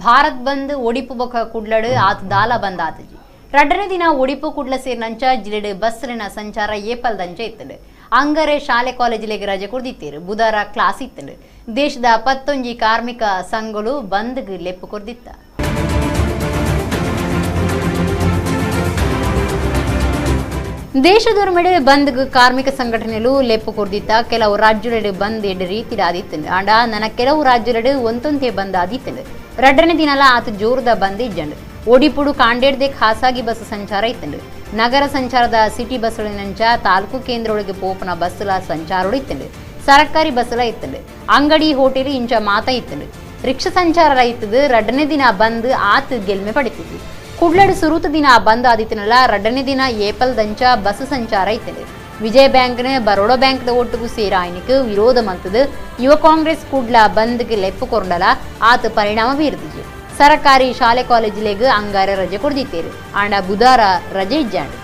ಭಾರತ್ ಬಂದ್ ಒಡಿಪು ಬೊಕ ಕುಡ್ಲಡ್ ಆತ್ ದಾಲ ಬಂದ್ ಆತಜಿ ರಡ್ಡನೇ ದಿನ ಒಡಿಪು ಕುಡ್ಲ ಸೇರಿನಂಚ ಜಿಲ್ಲೆಡ್ ಬಸ್ಸಿನ ಸಂಚಾರ ಏಪಲ್ದಂಚ ಇತ್ತಂಡು ಅಂಗರೆ ಶಾಲೆ ಕಾಲೇಜಿಲೆಗ್ ರಜೆ ಕೊರ್ದಿತ್ತೇರು ಬುಧವಾರ ಕ್ಲಾಸ್ ಇತ್ತಂಡು ದೇಶದ 11 ಕಾರ್ಮಿಕ ಸಂಘಗಳು ಬಂದ್ಗ್ ಲೆಪ್ಪು ಕೊರ್ದಿತ್ತ ದೇಶದೊರ್ಮೆಡೆ ಬಂದ್ಗ್ ಕಾರ್ಮಿಕ ಸಂಘಟನೆಗಳು ಲೆಪ್ಪು ಕೊರ್ದಿತ್ತ ಕೆಲವು ರಾಜ್ಯಲೆಡ್ ಬಂದ್ ಎಡ್ಡೆ ರೀತಿಡಾದಿತ್ತಂಡು ಆಂಡ ನನ್ನ ಕೆಲವು ರಾಜ್ಯಲೆಡ್ ಒಂತೊಂತೆ ಬಂದ್ ಆದಿತ್ತಂಡು ರಡ್ಡನೇ ದಿನಲ ಆತ ಜೋರದ ಬಂದ್ ಇಜ್ಜಂಡು ಒಡಿಪುಡು ಕಾಂಡೇಡ್ದೆ ಖಾಸಗಿ ಬಸ್ ಸಂಚಾರ ಇತ್ತಂಡು ನಗರ ಸಂಚಾರದ ಸಿಟಿ ಬಸ್ಗಳಿನಂಚ ತಾಲೂಕು ಕೇಂದ್ರೊಳಗೆ ಪೋಪನ ಬಸ್ಸುಲ ಸಂಚಾರ ಇತ್ತಂಡು ಸರ್ಕಾರಿ ಬಸ್ಸುಲ ಇತ್ತಂಡು ಅಂಗಡಿ ಹೋಟೆಲ್ ಇಂಚ ಮಾತ ಇತ್ತಂಡು ರಿಕ್ಷಾ ಸಂಚಾರ ಇತ್ತದು ರಡ್ಡನೇ ದಿನ ಬಂದ್ ಆತ ಗೆಲ್ಮೆ ಪಡಿತಿತ್ತು ಕುಡ್ಲಡ್ ಸುರುತ ದಿನ ಬಂದ್ ಆದಿತ್ತನಲ್ಲ ರಡ್ಡನೇ ದಿನ ಏಪಲ್ದಂಚ ಬಸ್ ಸಂಚಾರ ಇತ್ತಂಡು ವಿಜಯ ಬ್ಯಾಂಕ್ನ ಬರೋಡಾ ಬ್ಯಾಂಕ್ ಒಟ್ಟುಗು ಸೇರ ಆಯ್ನಕ್ಕೆ ವಿರೋಧ ಮಂತದು ಯುವ ಕಾಂಗ್ರೆಸ್ ಕುಡ್ಲ ಬಂದ್ಗೆ ಲೆಪ್ಪು ಕೊರಡಲ ಆತ ಪರಿಣಾಮ ಬೀರ್ದಿಜೆ ಸರ್ಕಾರಿ ಶಾಲೆ ಕಾಲೇಜಿಲೆಗ್ ಅಂಗಾರ ರಜೆ ಕೊಡ್ದಿತ್ತೇರು ಆಂಡ ಬುಧವಾರ ರಜೆ ಇಜ್ಜಾಂಡು